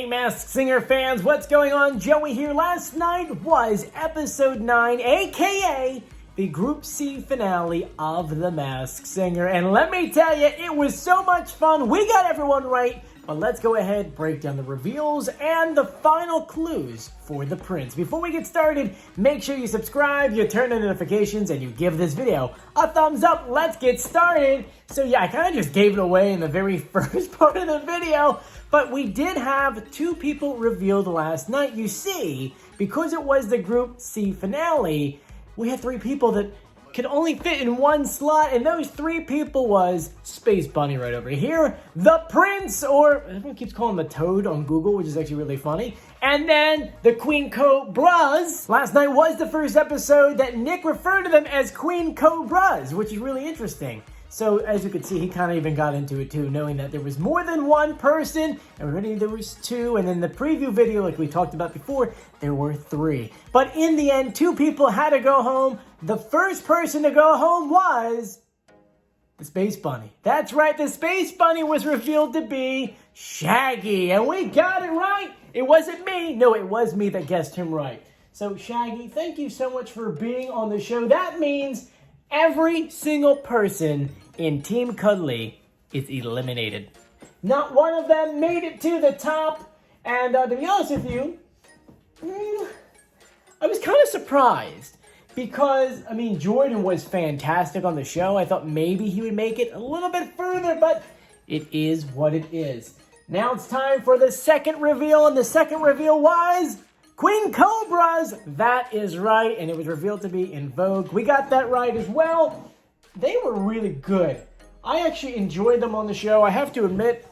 Masked Singer fans, what's going on? Joey here. Last night was episode 9, aka the Group C finale of The Masked Singer. And let me tell you, it was so much fun. We got everyone right. But let's go ahead, break down the reveals and the final clues for the prince. Before we get started, make sure you subscribe, you turn on notifications, and you give this video a thumbs up. Let's get started. So yeah, I kind of just gave it away in the very first part of the video, but we did have 2 people revealed last night. You see, because it was the Group C finale, we had 3 people that could only fit in one slot, and those 3 people was Space Bunny right over here, the Prince, or everyone keeps calling him the Toad on Google, which is actually really funny, and then the Queen Cobras. Last night was the first episode that Nick referred to them as Queen Cobras, which is really interesting. So as you can see, he kind of even got into it too, knowing that there was more than one person, and already there was 2, and in the preview video, like we talked about before, there were 3. But in the end, 2 people had to go home. The first person to go home was the Space Bunny. That's right, the Space Bunny was revealed to be Shaggy, and we got it right. It wasn't me. No, it was me that guessed him right. So Shaggy, thank you so much for being on the show. That means every single person in Team Cuddly is eliminated. Not one of them made it to the top. And to be honest with you, I was kind of surprised. Because, I mean, Jordan was fantastic on the show. I thought maybe he would make it a little bit further, but it is what it is. Now it's time for the second reveal, and the second reveal was Queen Cobras. That is right, and it was revealed to be In Vogue. We got that right as well. They were really good. I actually enjoyed them on the show. I have to admit,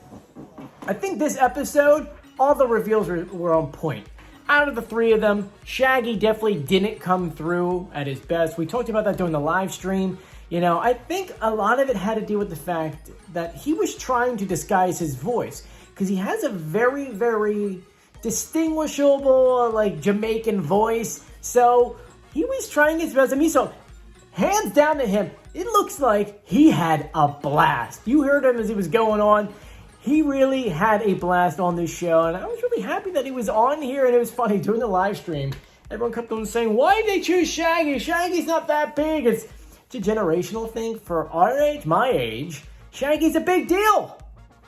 I think this episode, all the reveals were on point. Out of the 3 of them, Shaggy definitely didn't come through at his best. We talked about that during the live stream. You know, I think a lot of it had to do with the fact that he was trying to disguise his voice, because he has a very, very distinguishable, like, Jamaican voice. So he was trying his best. I mean, so hands down to him, it looks like he had a blast. You heard him as he was going on. He really had a blast on this show, and I was really happy that he was on here, and it was funny, during the live stream, everyone kept on saying, why did they choose Shaggy? Shaggy's not that big. It's a generational thing. For our age, my age, Shaggy's a big deal.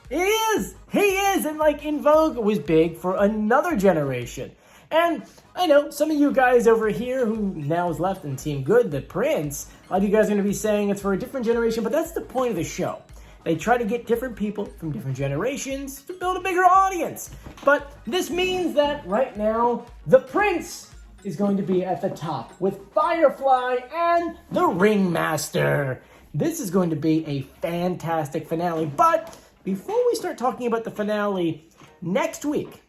It is. He is, and like In Vogue was big for another generation. And I know some of you guys over here who now is left in Team Good, the Prince, a lot of you guys are going to be saying it's for a different generation, but that's the point of the show. They try to get different people from different generations to build a bigger audience. But this means that right now, the Prince is going to be at the top with Firefly and the Ringmaster. This is going to be a fantastic finale. But before we start talking about the finale, next week,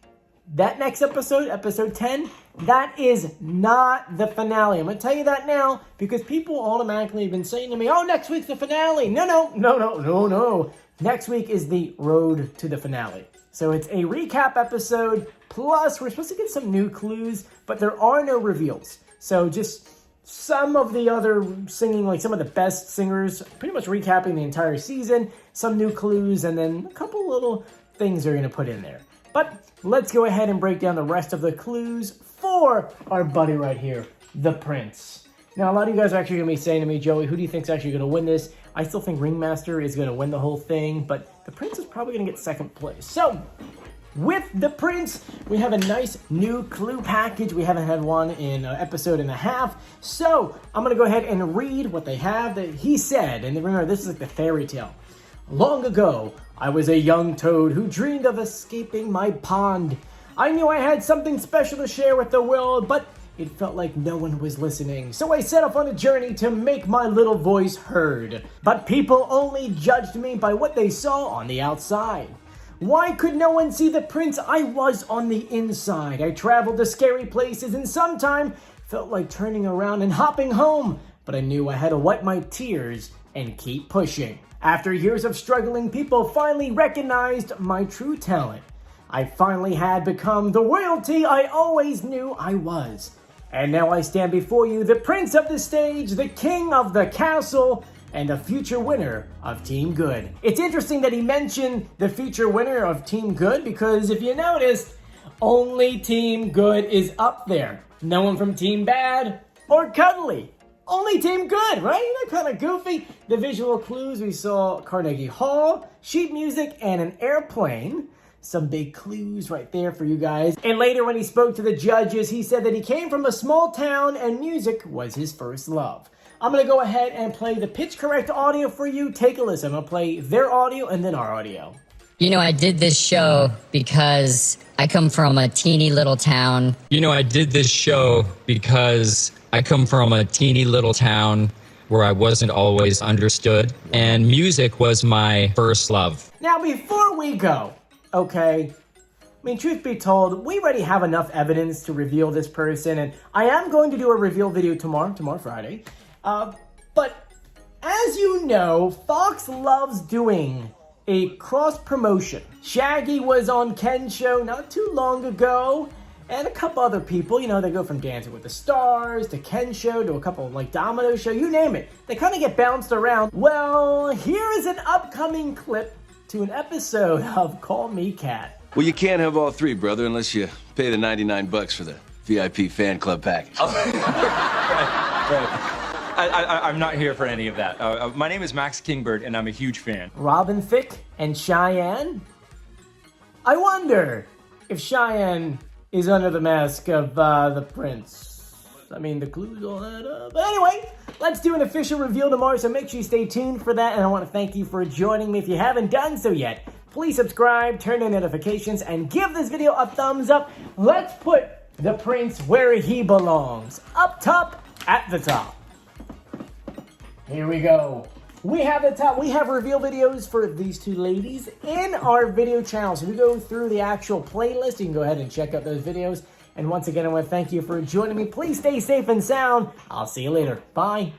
that next episode, episode 10, that is not the finale. I'm going to tell you that now because people automatically have been saying to me, oh, next week's the finale. No. Next week is the road to the finale. So it's a recap episode, plus we're supposed to get some new clues, but there are no reveals. So just some of the other singing, like some of the best singers, pretty much recapping the entire season, some new clues, and then a couple little things they're going to put in there. But let's go ahead and break down the rest of the clues for our buddy right here, the Prince. Now, a lot of you guys are actually going to be saying to me, Joey, who do you think is actually going to win this? I still think Ringmaster is going to win the whole thing, but the Prince is probably going to get second place. So, with the Prince, we have a nice new clue package. We haven't had one in an episode and a half. So, I'm going to go ahead and read what they have that he said. And remember, this is like the fairy tale. Long ago, I was a young toad who dreamed of escaping my pond. I knew I had something special to share with the world, but it felt like no one was listening. So I set off on a journey to make my little voice heard. But people only judged me by what they saw on the outside. Why could no one see the Prince? I was on the inside. I traveled to scary places and sometimes felt like turning around and hopping home. But I knew I had to wipe my tears and keep pushing. After years of struggling, people finally recognized my true talent. I finally had become the royalty I always knew I was. And now I stand before you, the prince of the stage, the king of the castle, and the future winner of Team Good. It's interesting that he mentioned the future winner of Team Good because if you noticed, Only Team Good is up there. No one from Team Bad or Cuddly. Only Team Good, right? They're kind of goofy. The visual clues, we saw Carnegie Hall, sheet music, and an airplane. Some big clues right there for you guys. And later when he spoke to the judges, he said that he came from a small town and music was his first love. I'm going to go ahead and play the pitch correct audio for you. Take a listen. I'm going to play their audio and then our audio. You know, I did this show because I come from a teeny little town. You know, I did this show because I come from a teeny little town where I wasn't always understood, and music was my first love. Now, before we go, okay, I mean, truth be told, we already have enough evidence to reveal this person, and I am going to do a reveal video tomorrow Friday. But as you know, Fox loves doing a cross-promotion. Shaggy was on Ken's show not too long ago, and a couple other people, you know, they go from Dancing with the Stars to Ken's show to a couple like Domino show, you name it. They kind of get bounced around. Well, here is an upcoming clip to an episode of Call Me Cat. Well, you can't have all three, brother, unless you pay the $99 for the VIP fan club package. Right. I'm not here for any of that. My name is Max Kingbird, and I'm a huge fan. Robin Thicke and Cheyenne? I wonder if Cheyenne is under the mask of the Prince. I mean, the clues all add up. But anyway, let's do an official reveal tomorrow, so make sure you stay tuned for that. And I want to thank you for joining me. If you haven't done so yet, please subscribe, turn on notifications, and give this video a thumbs up. Let's put the Prince where he belongs. Up top, at the top. Here we go. We have the top. We have reveal videos for these two ladies in our video channel. So we go through the actual playlist. You can go ahead and check out those videos. And once again, I want to thank you for joining me. Please stay safe and sound. I'll see you later. Bye.